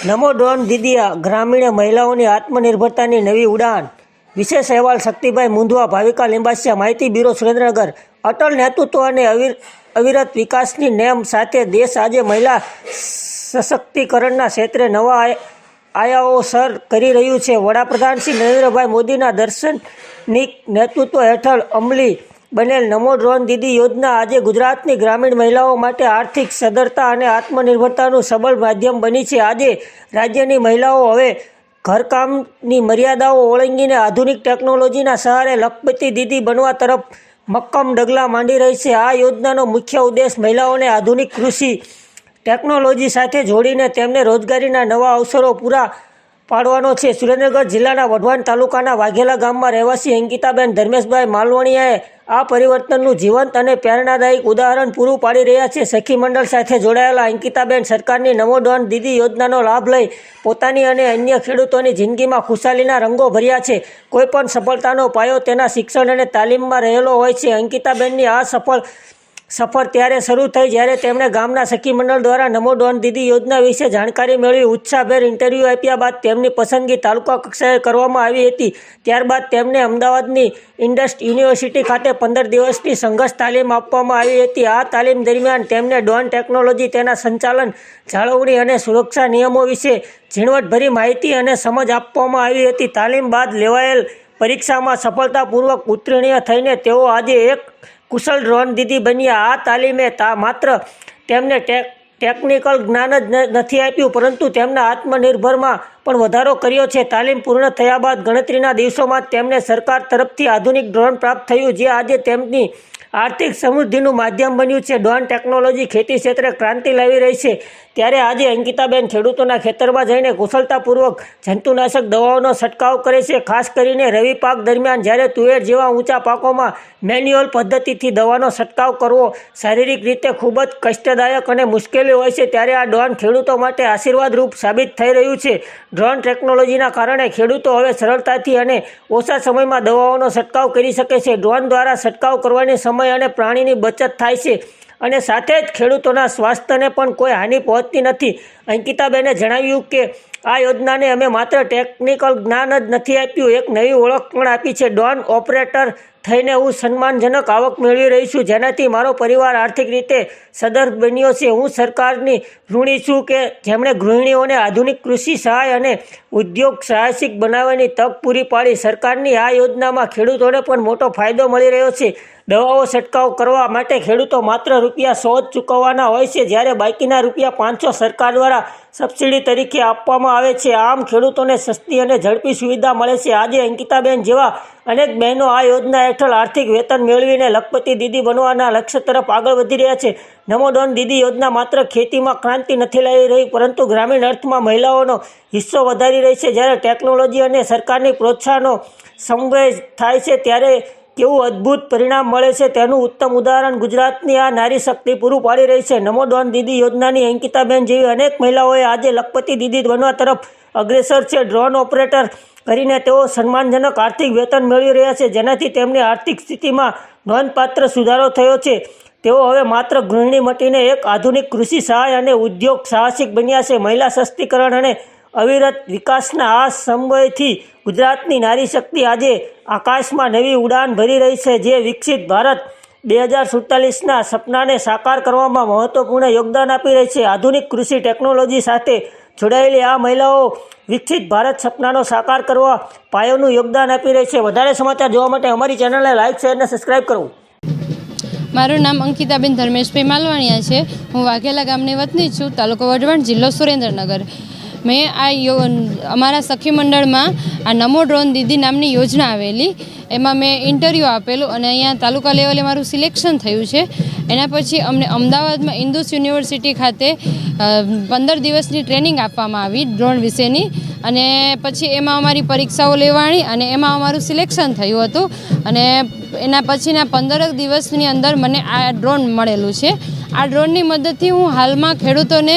નમો drone દીદી ગ્રામીણ મહિલાઓની આત્મનિર્ભરતાની નવી ઉડાન। વિશેષ અહેવાલ શક્તિભાઈ મુંધવા, ભાવિકા લિંબાસિયા, માહિતી બ્યુરો, સુરેન્દ્રનગર। અટલ નેતૃત્વ અને અવિરત વિકાસની નેમ સાથે દેશ આજે મહિલા સશક્તિકરણના ક્ષેત્રે નવા આયામો સર કરી રહ્યું છે। વડાપ્રધાન શ્રી નરેન્દ્રભાઈ મોદીના દર્શનિક નેતૃત્વ હેઠળ અમલી બનેલ નમો ડ્રોન દીદી યોજના આજે ગુજરાતની ગ્રામીણ મહિલાઓ માટે આર્થિક સદ્ધરતા અને આત્મનિર્ભરતાનું સબળ માધ્યમ બની છે। આજે રાજ્યની મહિલાઓ હવે ઘરકામની મર્યાદાઓ ઓળંગીને આધુનિક ટેકનોલોજીના સહારે લખપતિ દીદી બનવા તરફ મક્કમ ડગલા માંડી રહી છે। આ યોજનાનો મુખ્ય ઉદ્દેશ મહિલાઓને આધુનિક કૃષિ ટેકનોલોજી સાથે જોડીને તેમને રોજગારીના નવા અવસરો પૂરા પાડવાનો છે। સુરેન્દ્રનગર જિલ્લાના વઢવાણ તાલુકાના વાઘેલા ગામમાં રહેવાસી અંકિતાબેન ધર્મેશભાઈ માલવણીયાએ આ પરિવર્તનનું જીવંત અને પ્રેરણાદાયક ઉદાહરણ પૂરું પાડી રહ્યા છે। સખી મંડળ સાથે જોડાયેલા અંકિતાબેન સરકારની નમો ડ્રોન દીદી યોજનાનો લાભ લઈ પોતાની અને અન્ય ખેડૂતોની જિંદગીમાં ખુશાલીના રંગો ભર્યા છે। કોઈપણ સફળતાનો પાયો તેના શિક્ષણ અને તાલીમમાં રહેલો હોય છે। અંકિતાબેનની આ સફર ત્યારે શરૂ થઈ જ્યારે તેમણે ગામના સખી મંડળ દ્વારા નમો ડ્રોન દીદી યોજના વિશે જાણકારી મેળવી। ઉત્સાહભેર ઇન્ટરવ્યૂ આપ્યા બાદ તેમની પસંદગી તાલુકા કક્ષાએ કરવામાં આવી હતી। ત્યારબાદ તેમને અમદાવાદની ઇન્ડસ યુનિવર્સિટી ખાતે 15 દિવસની સંઘર્ષ તાલીમ આપવામાં આવી હતી। આ તાલીમ દરમિયાન તેમને ડ્રોન ટેકનોલોજી, તેના સંચાલન, જાળવણી અને સુરક્ષા નિયમો વિશે ઝીણવટભરી માહિતી અને સમજ આપવામાં આવી હતી। તાલીમ બાદ લેવાયેલ પરીક્ષામાં સફળતાપૂર્વક ઉત્તીર્ણ થઈને તેઓ આજે એક કુશળ ડ્રોન દીદી બન્યા। આ તાલીમે માત્ર તેમને ટેકનિકલ જ્ઞાન જ નથી આપ્યું, પરંતુ તેમના આત્મનિર્ભરમાં પણ વધારો કર્યો છે। તાલીમ પૂર્ણ થયા બાદ ગણતરીના દિવસોમાં જ તેમને સરકાર તરફથી આધુનિક ડ્રોન પ્રાપ્ત થયું, જે આજે તેમની આર્થિક સમૃદ્ધિનું માધ્યમ બન્યું છે। ડ્રોન ટેકનોલોજી ખેતી ક્ષેત્રે ક્રાંતિ લાવી રહી છે, ત્યારે આજે અંકિતાબેન ખેડૂતોના ખેતરમાં જઈને કુશળતાપૂર્વક જંતુનાશક દવાઓનો છંટકાવ કરે છે। ખાસ કરીને રવિ પાક દરમિયાન જ્યારે તુવેર જેવા ઊંચા પાકોમાં મેન્યુઅલ પદ્ધતિથી દવાનો છંટકાવ કરવો શારીરિક રીતે ખૂબ જ કષ્ટદાયક અને મુશ્કેલી હોય છે, ત્યારે આ ડ્રોન ખેડૂતો માટે આશીર્વાદરૂપ સાબિત થઈ રહ્યું છે। ડ્રોન ટેકનોલોજીના કારણે ખેડૂતો હવે સરળતાથી અને ઓછા સમયમાં દવાઓનો છંટકાવ કરી શકે છે। ડ્રોન દ્વારા છંટકાવ કરવાની સમય અને પ્રાણીની બચત થાય છે અને સાથે જ ખેડૂતોના સ્વાસ્થ્યને પણ કોઈ હાનિ પહોંચતી નથી। અંકિતાબેને જણાવ્યું કે આ યોજનાને અમે માત્ર ટેકનિકલ જ્ઞાન જ નથી આપ્યું, એક નવી ઓળખ પણ આપી છે। ડ્રોન ઓપરેટર થઈને હું સન્માનજનક આવક મેળવી રહી છું, જેનાથી મારો પરિવાર આર્થિક રીતે સદ્ધર બન્યો છે। હું સરકારની ઋણી છું કે જેમણે ગૃહિણીઓને આધુનિક કૃષિ સહાય અને ઉદ્યોગ સાહસિક બનાવવાની તક પૂરી પાડી। સરકારની આ યોજનામાં ખેડૂતોને પણ મોટો ફાયદો મળી રહ્યો છે। દવાઓ છંટકાવ કરવા માટે ખેડૂતો માત્ર ₹100 જ ચૂકવવાના હોય છે, જ્યારે બાકીના ₹500 સરકાર દ્વારા સબસિડી તરીકે આપવામાં આવે છે। આમ ખેડૂતોને સસ્તી અને ઝડપી સુવિધા મળે છે। આજે અંકિતાબેન જેવા અનેક બહેનો આ યોજના હેઠળ આર્થિક વેતન મેળવીને લખપતિ દીદી બનવાના લક્ષ્ય તરફ આગળ વધી રહ્યા છે। નમો ડ્રોન દીદી યોજના માત્ર ખેતીમાં ક્રાંતિ નથી લાવી રહી, પરંતુ ગ્રામીણ અર્થમાં મહિલાઓનો હિસ્સો વધારી રહી છે। જ્યારે ટેકનોલોજી અને સરકારની પ્રોત્સાહનો સમન્વય થાય છે, ત્યારે કેવું અદ્ભુત પરિણામ મળે છે તેનું ઉત્તમ ઉદાહરણ ગુજરાતની આ નારી શક્તિ પૂરું પાડી રહી છે। નમો ડ્રોન દીદી યોજનાની અંકિતાબેન જેવી અનેક મહિલાઓએ આજે લખપતિ દીદી બનવા તરફ અગ્રેસર છે। ડ્રોન ઓપરેટર કરીને તેઓ સન્માનજનક આર્થિક વેતન મેળવી રહ્યા છે, જેનાથી તેમની આર્થિક સ્થિતિમાં નોંધપાત્ર સુધારો થયો છે। તેઓ હવે માત્ર ગૃહિણી મટીને એક આધુનિક કૃષિ સહાય અને ઉદ્યોગ સાહસિક બન્યા છે। મહિલા સશક્તિકરણ અને અવિરત વિકાસના આ સમન્વયથી ગુજરાતની નારી શક્તિ આજે આકાશમાં નવી ઉડાન ભરી રહી છે, જે વિકસિત ભારત 2047ના સપનાને સાકાર કરવામાં મહત્વપૂર્ણ યોગદાન આપી રહી છે। આધુનિક કૃષિ ટેકનોલોજી સાથે જોડાયેલી આ મહિલાઓ વિકસિત ભારત સપનાનો સાકાર કરવા પાયાનું યોગદાન આપી રહી છે। વધારે સમાચાર જોવા માટે અમારી ચેનલને લાઇક, શેર અને સબસ્ક્રાઈબ કરો। મારું નામ અંકિતાબેન ધર્મેશભાઈ માલવાણીયા છે। હું વાઘેલા ગામની વતની છું, તાલુકો વઢવાણ, જિલ્લો સુરેન્દ્રનગર। મેં અમારા સખી મંડળમાં આ નમો ડ્રોન દીદી નામની યોજના આવેલી, એમાં મેં ઇન્ટરવ્યૂ આપેલું અને અહીંયા તાલુકા લેવલે મારું સિલેક્શન થયું છે। એના પછી અમને અમદાવાદમાં ઇન્ડસ યુનિવર્સિટી ખાતે 15 દિવસની ટ્રેનિંગ આપવામાં આવી ડ્રોન વિશેની, અને પછી એમાં અમારી પરીક્ષાઓ લેવાણી અને એમાં અમારું સિલેક્શન થયું હતું। અને એના પછીના 15 દિવસની અંદર મને આ ડ્રોન મળેલું છે। આ ડ્રોનની મદદથી હું હાલમાં ખેડૂતોને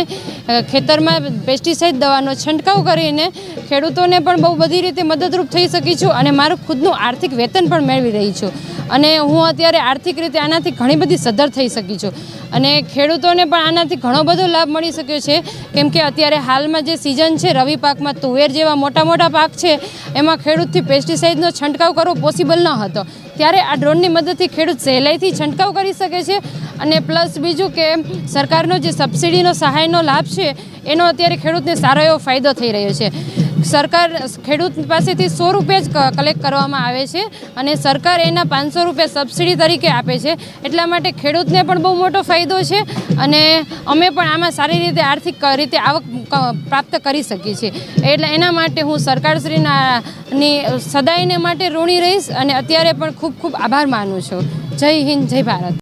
ખેતરમાં પેસ્ટિસાઇડ દવાનો છંટકાવ કરીને ખેડૂતોને પણ બહુ બધી રીતે મદદરૂપ થઈ શકી છું અને મારું ખુદનું આર્થિક વેતન પણ મેળવી રહી છું। અને હું અત્યારે આર્થિક રીતે આનાથી ઘણી બધી સદ્ધર થઈ શકી છું અને ખેડૂતોને પણ આનાથી ઘણો બધો લાભ મળી શક્યો છે કેમ કે અત્યારે હાલમાં જે સિઝન છે રવિ પાકમાં તુવેર જેવા મોટા મોટા પાક છે એમાં ખેડૂતથી પેસ્ટિસાઇડનો છંટકાવ કરવો પોસિબલ ન હતો ત્યારે આ ડ્રોનની મદદથી ખેડૂત સહેલાઈથી છંટકાવ કરી શકે છે અને પ્લસ બીજું કે સરકારનો જે સબસિડીનો સહાયનો લાભ છે એનો અત્યારે ખેડૂતને સારો એવો ફાયદો થઈ રહ્યો છે સરકાર ખેડૂત પાસેથી 100 રૂપિયા જ કલેક્ટ કરવામાં આવે છે અને સરકાર એના 500 રૂપિયા સબસિડી તરીકે આપે છે એટલા માટે ખેડૂતને પણ બહુ મોટો ફાયદો છે અને અમે પણ આમાં સારી રીતે આર્થિક રીતે આવક પ્રાપ્ત કરી શકીએ છીએ એટલે એના માટે હું સરકારશ્રીની સદાયને માટે ઋણી રહીશ અને અત્યારે પણ ખૂબ ખૂબ આભાર માનું છું. જય હિન્દ, જય ભારત.